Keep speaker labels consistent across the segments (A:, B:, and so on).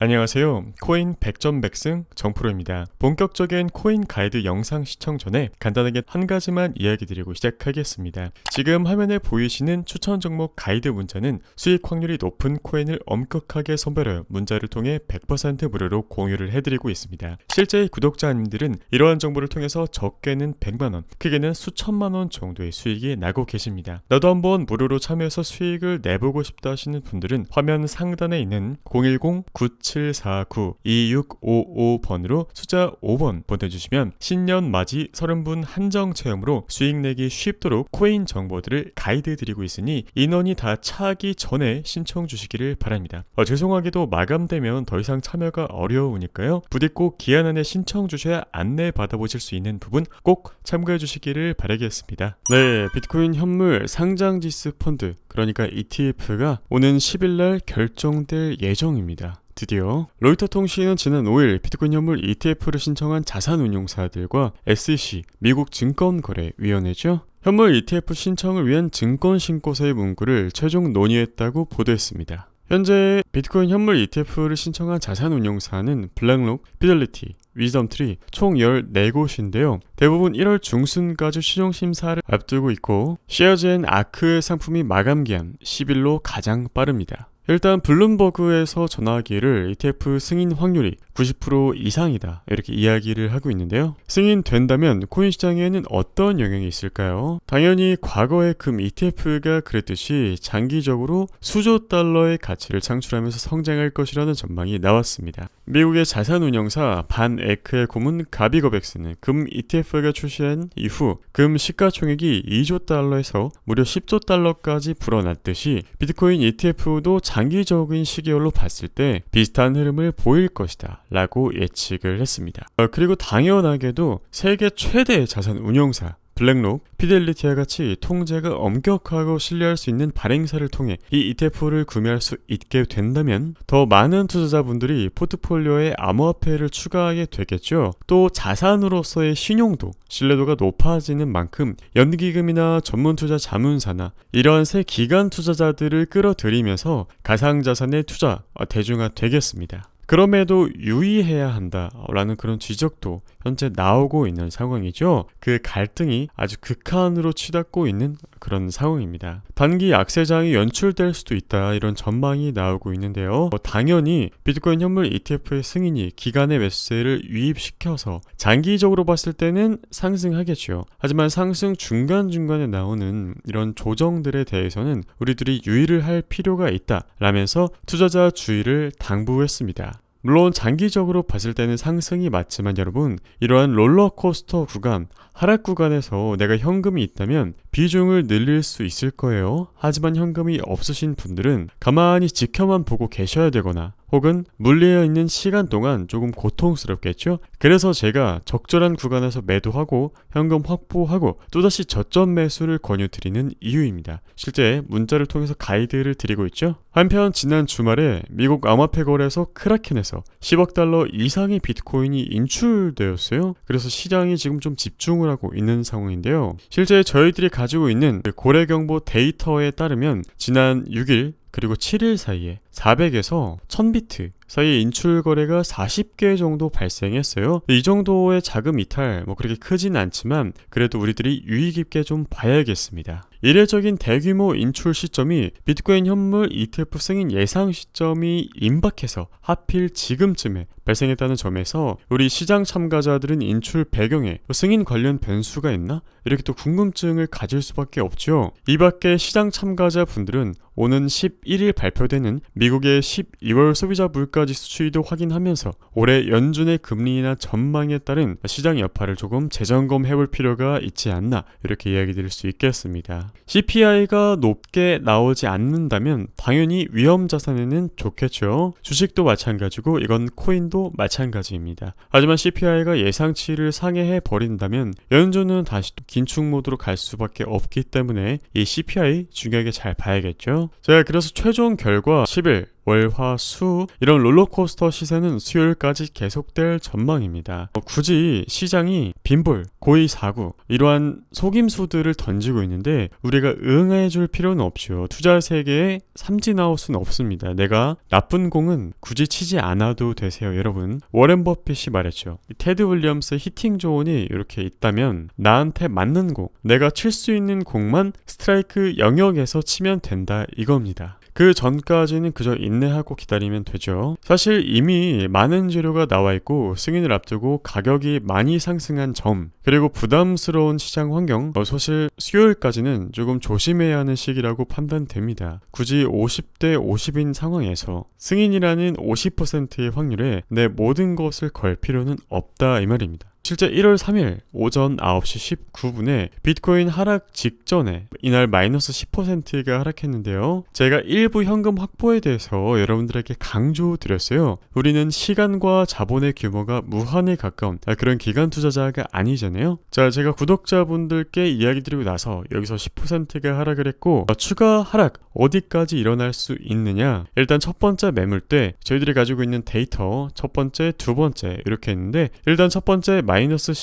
A: 안녕하세요. 코인 100점 백승 정프로입니다. 본격적인 코인 가이드 영상 시청 전에 간단하게 한 가지만 이야기 드리고 시작하겠습니다. 지금 화면에 보이시는 추천 종목 가이드 문자는 수익 확률이 높은 코인을 엄격하게 선별하여 문자를 통해 100% 무료로 공유를 해드리고 있습니다. 실제 구독자님들은 이러한 정보를 통해서 적게는 100만원, 크게는 수천만원 정도의 수익이 나고 계십니다. 나도 한번 무료로 참여해서 수익을 내보고 싶다 하시는 분들은 화면 상단에 있는 010-9749-2655번으로 숫자 5번 보내주시면 신년 맞이 30분 한정 체험으로 수익 내기 쉽도록 코인 정보들을 가이드 드리고 있으니 인원이 다 차기 전에 신청 주시기를 바랍니다. 죄송하게도 마감되면 더 이상 참여가 어려우니까요. 부디 꼭 기한 안에 신청 주셔야 안내 받아보실 수 있는 부분 꼭 참고해 주시기를 바라겠습니다. 네, 비트코인 현물 상장지수 펀드, 그러니까 ETF가 오는 10일날 결정될 예정입니다. 드디어 로이터 통신은 지난 5일 비트코인 현물 ETF를 신청한 자산운용사들과 SEC, 미국 증권거래위원회죠. 현물 ETF 신청을 위한 증권신고서의 문구를 최종 논의했다고 보도했습니다. 현재 비트코인 현물 ETF를 신청한 자산운용사는 블랙록, 피델리티, 위즈덤트리 총 14곳인데요. 대부분 1월 중순까지 최종심사를 앞두고 있고 쉐어즈 앤 아크의 상품이 마감기한 10일로 가장 빠릅니다. 일단 블룸버그에서 전하기를 ETF 승인 확률이 90% 이상이다 이렇게 이야기를 하고 있는데요. 승인된다면 코인 시장에는 어떤 영향이 있을까요? 당연히 과거의 금 ETF가 그랬듯이 장기적으로 수조 달러의 가치를 창출하면서 성장할 것이라는 전망이 나왔습니다. 미국의 자산운용사 반에크의 고문 가비거백스는 금 ETF가 출시한 이후 금 시가총액이 2조 달러에서 무려 10조 달러까지 불어났듯이 비트코인 ETF도 장기적인 시계열로 봤을 때 비슷한 흐름을 보일 것이다 라고 예측을 했습니다. 그리고 당연하게도 세계 최대 자산 운용사 블랙록, 피델리티와 같이 통제가 엄격하고 신뢰할 수 있는 발행사를 통해 이 ETF를 구매할 수 있게 된다면 더 많은 투자자분들이 포트폴리오에 암호화폐를 추가하게 되겠죠. 또 자산으로서의 신용도, 신뢰도가 높아지는 만큼 연기금이나 전문투자 자문사나 이러한 새 기관 투자자들을 끌어들이면서 가상자산의 투자 대중화되겠습니다. 그럼에도 유의해야 한다라는 그런 지적도 현재 나오고 있는 상황이죠. 그 갈등이 아주 극한으로 치닫고 있는 그런 상황입니다. 단기 약세장이 연출될 수도 있다 이런 전망이 나오고 있는데요. 당연히 비트코인 현물 ETF의 승인이 기간의 매수세를 유입시켜서 장기적으로 봤을 때는 상승하겠죠. 하지만 상승 중간중간에 나오는 이런 조정들에 대해서는 우리들이 유의를 할 필요가 있다 라면서 투자자 주의를 당부했습니다. 물론 장기적으로 봤을 때는 상승이 맞지만 여러분, 이러한 롤러코스터 구간, 하락 구간에서 내가 현금이 있다면 비중을 늘릴 수 있을 거예요. 하지만 현금이 없으신 분들은 가만히 지켜만 보고 계셔야 되거나 혹은 물리어 있는 시간 동안 조금 고통스럽겠죠? 그래서 제가 적절한 구간에서 매도하고 현금 확보하고 또다시 저점 매수를 권유드리는 이유입니다. 실제 문자를 통해서 가이드를 드리고 있죠? 한편 지난 주말에 미국 암호화폐 거래소 크라켄에서 10억 달러 이상의 비트코인이 인출되었어요. 그래서 시장이 지금 좀 집중을 하고 있는 상황인데요. 실제 저희들이 가지고 있는 고래 경보 데이터에 따르면 지난 6일 그리고 7일 사이에 400에서 1000비트 사이에 인출 거래가 40개 정도 발생했어요. 이 정도의 자금 이탈 그렇게 크진 않지만 그래도 우리들이 유의 깊게 좀 봐야겠습니다. 이례적인 대규모 인출 시점이 비트코인 현물 ETF 승인 예상 시점이 임박해서 하필 지금쯤에 발생했다는 점에서 우리 시장 참가자들은 인출 배경에 승인 관련 변수가 있나? 이렇게 또 궁금증을 가질 수밖에 없죠. 이 밖에 시장 참가자분들은 오는 11일 발표되는 미국의 12월 소비자 물가지수 추이도 확인하면서 올해 연준의 금리나 전망에 따른 시장 여파를 조금 재점검해볼 필요가 있지 않나 이렇게 이야기 드릴 수 있겠습니다. CPI가 높게 나오지 않는다면 당연히 위험 자산에는 좋겠죠. 주식도 마찬가지고 이건 코인도 마찬가지입니다. 하지만 CPI가 예상치를 상회해 버린다면 연준은 다시 또 긴축 모드로 갈 수밖에 없기 때문에 이 CPI 중요하게 잘 봐야겠죠. 자, 그래서 최종 결과 10일 월요일, 월, 화, 수 이런 롤러코스터 시세는 수요일까지 계속될 전망입니다. 굳이 시장이 빈볼, 고의사고 이러한 속임수들을 던지고 있는데 우리가 응해줄 필요는 없죠. 투자 세계에 삼진아웃은 없습니다. 내가 나쁜 공은 굳이 치지 않아도 되세요, 여러분. 워렌 버핏이 말했죠. 테드 윌리엄스 히팅 조언이 이렇게 있다면 나한테 맞는 공, 내가 칠 수 있는 공만 스트라이크 영역에서 치면 된다 이겁니다. 그 전까지는 그저 인내하고 기다리면 되죠. 사실 이미 많은 재료가 나와 있고 승인을 앞두고 가격이 많이 상승한 점, 그리고 부담스러운 시장 환경, 사실 수요일까지는 조금 조심해야 하는 시기라고 판단됩니다. 굳이 50대 50인 상황에서 승인이라는 50%의 확률에 내 모든 것을 걸 필요는 없다 이 말입니다. 실제 1월 3일 오전 9시 19분에 비트코인 하락 직전에 이날 마이너스 10%가 하락했는데요. 제가 일부 현금 확보에 대해서 여러분들에게 강조드렸어요. 우리는 시간과 자본의 규모가 무한에 가까운 그런 기관 투자자가 아니잖아요. 자, 제가 구독자분들께 이야기 드리고 나서 여기서 10%가 하락을 했고 추가 하락 어디까지 일어날 수 있느냐, 일단 첫 번째 매물대 저희들이 가지고 있는 데이터 첫 번째, 두 번째 이렇게 했는데 일단 첫 번째 마이너스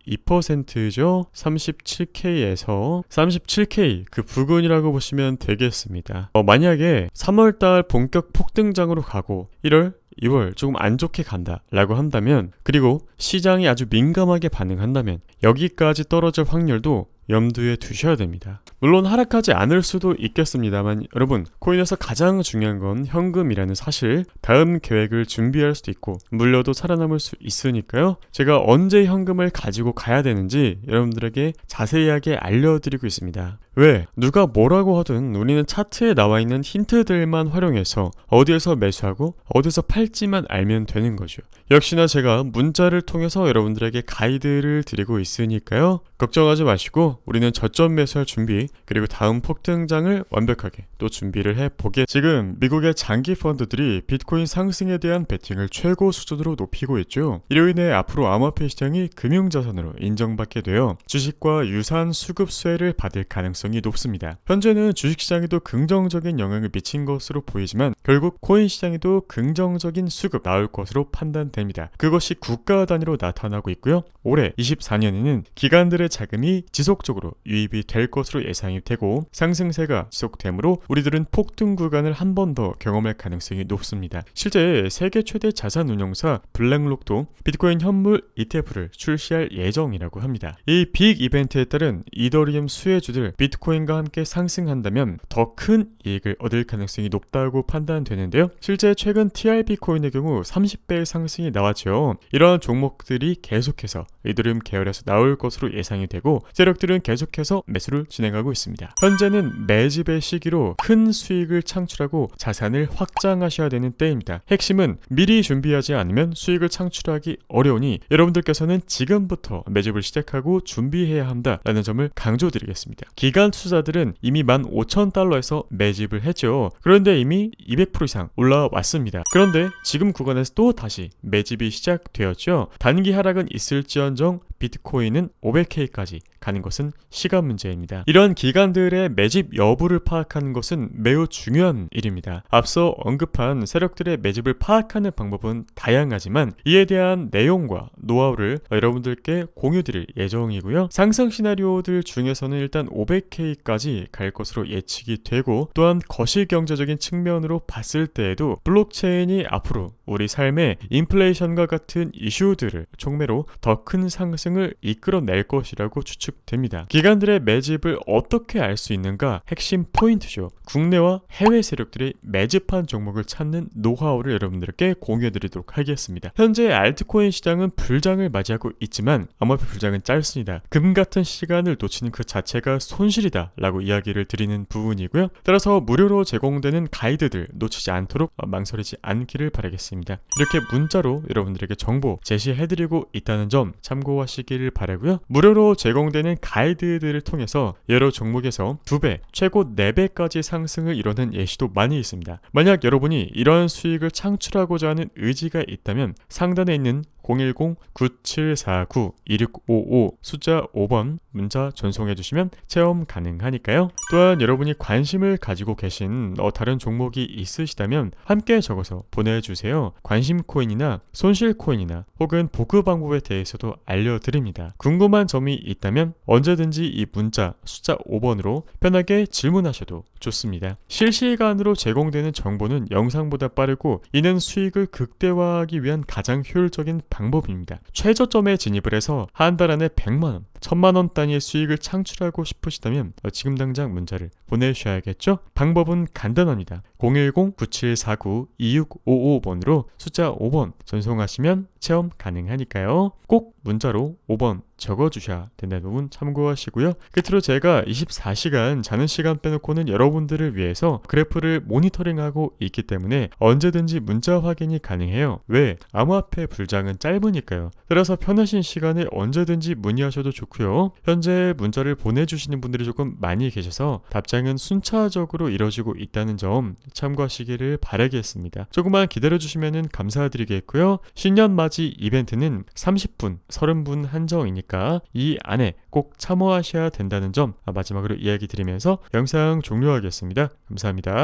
A: 2%죠. 37K에서 37K 그 부근이라고 보시면 되겠습니다. 만약에 3월달 본격 폭등장으로 가고 1월 2월 조금 안 좋게 간다 라고 한다면, 그리고 시장이 아주 민감하게 반응한다면 여기까지 떨어질 확률도 염두에 두셔야 됩니다. 물론 하락하지 않을 수도 있겠습니다만 여러분, 코인에서 가장 중요한 건 현금이라는 사실, 다음 계획을 준비할 수도 있고 물려도 살아남을 수 있으니까요. 제가 언제 현금을 가지고 가야 되는지 여러분들에게 자세하게 알려드리고 있습니다. 왜? 누가 뭐라고 하든 우리는 차트에 나와 있는 힌트들만 활용해서 어디에서 매수하고 어디서 팔지만 알면 되는 거죠. 역시나 제가 문자를 통해서 여러분들에게 가이드를 드리고 있으니까요. 걱정하지 마시고 우리는 저점 매수할 준비, 그리고 다음 폭등장을 완벽하게 또 준비를 해보게. 지금 미국의 장기 펀드들이 비트코인 상승에 대한 베팅을 최고 수준으로 높이고 있죠. 이로 인해 앞으로 암호화폐 시장이 금융자산으로 인정받게 되어 주식과 유사한 수급 수혜를 받을 가능성이 높습니다. 현재는 주식시장에도 긍정적인 영향을 미친 것으로 보이지만 결국 코인 시장에도 긍정적인 수급 나올 것으로 판단됩니다. 그것이 국가 단위로 나타나고 있고요. 올해 24년에는 기관들의 자금이 지속적으로 유입이 될 것으로 예상이 되고 상승세가 지속되므로 우리들은 폭등 구간을 한 번 더 경험할 가능성이 높습니다. 실제 세계 최대 자산 운용사 블랙록도 비트코인 현물 ETF를 출시할 예정이라고 합니다. 이 빅 이벤트에 따른 이더리움 수혜주들 비트코인과 함께 상승한다면 더 큰 이익을 얻을 가능성이 높다고 판단되는데요. 실제 최근 TRB 코인의 경우 30배의 상승이 나왔죠. 이러한 종목들이 계속해서 이더리움 계열에서 나올 것으로 예상이 되고 세력들은 계속해서 매수를 진행하고 있습니다. 현재는 매집의 시기로 큰 수익을 창출하고 자산을 확장하셔야 되는 때입니다. 핵심은 미리 준비하지 않으면 수익을 창출하기 어려우니 여러분들께서는 지금부터 매집을 시작하고 준비해야 한다라는 점을 강조드리겠습니다. 기관 투자들은 이미 15,000달러에서 매집을 했죠. 그런데 이미 200% 이상 올라왔습니다. 그런데 지금 구간에서 또 다시 매집이 시작되었죠. 단기 하락은 있을지언정 비트코인은 500K까지 가는 것은 시간 문제입니다. 이런 기관들의 매집 여부를 파악하는 것은 매우 중요한 일입니다. 앞서 언급한 세력들의 매집을 파악하는 방법은 다양하지만 이에 대한 내용과 노하우를 여러분들께 공유드릴 예정이고요. 상승 시나리오들 중에서는 일단 500K까지 갈 것으로 예측이 되고, 또한 거시경제적인 측면으로 봤을 때에도 블록체인이 앞으로 우리 삶에 인플레이션과 같은 이슈들을 촉매로 더 큰 상승을 이끌어낼 것이라고 추측됩니다. 기관들의 매집을 어떻게 알 수 있는가? 핵심 포인트죠. 국내와 해외 세력들이 매집한 종목을 찾는 노하우를 여러분들께 공유해드리도록 하겠습니다. 현재 알트코인 시장은 불장을 맞이하고 있지만 암호화폐 불장은 짧습니다. 금 같은 시간을 놓치는 그 자체가 손실이다 라고 이야기를 드리는 부분이고요. 따라서 무료로 제공되는 가이드들 놓치지 않도록 망설이지 않기를 바라겠습니다. 이렇게 문자로 여러분들에게 정보 제시해드리고 있다는 점 참고하시기를 바라고요. 무료로 제공되는 가이드들을 통해서 여러 종목에서 2배, 최고 4배까지 상승을 이뤄낸 예시도 많이 있습니다. 만약 여러분이 이러한 수익을 창출하고자 하는 의지가 있다면 상단에 있는 010-9749-2655 숫자 5번 문자 전송해 주시면 체험 가능하니까요. 또한 여러분이 관심을 가지고 계신 다른 종목이 있으시다면 함께 적어서 보내주세요. 관심 코인이나 손실 코인이나 혹은 보급 방법에 대해서도 알려드립니다. 궁금한 점이 있다면 언제든지 이 문자 숫자 5번으로 편하게 질문하셔도 좋습니다. 실시간으로 제공되는 정보는 영상보다 빠르고 이는 수익을 극대화하기 위한 가장 효율적인 방법입니다. 최저점에 진입을 해서 한 달 안에 100만원, 1000만원 단위의 수익을 창출하고 싶으시다면 지금 당장 문자를 보내주셔야겠죠? 방법은 간단합니다. 010-9749-2655번으로 숫자 5번 전송하시면 체험 가능하니까요. 꼭 문자로 5번 적어주셔야 된다는 부분 참고하시고요. 끝으로 제가 24시간 자는 시간 빼놓고는 여러분들을 위해서 그래프를 모니터링하고 있기 때문에 언제든지 문자 확인이 가능해요. 왜? 암호화폐 불장은 짧으니까요. 따라서 편하신 시간에 언제든지 문의하셔도 좋고요. 현재 문자를 보내주시는 분들이 조금 많이 계셔서 답장은 순차적으로 이루어지고 있다는 점 참고하시기를 바라겠습니다. 조금만 기다려주시면 감사드리겠고요. 신년 맞이 이벤트는 30분, 30분 한정이니까 이 안에 꼭 참여하셔야 된다는 점 마지막으로 이야기 드리면서 영상 종료하겠습니다. 감사합니다.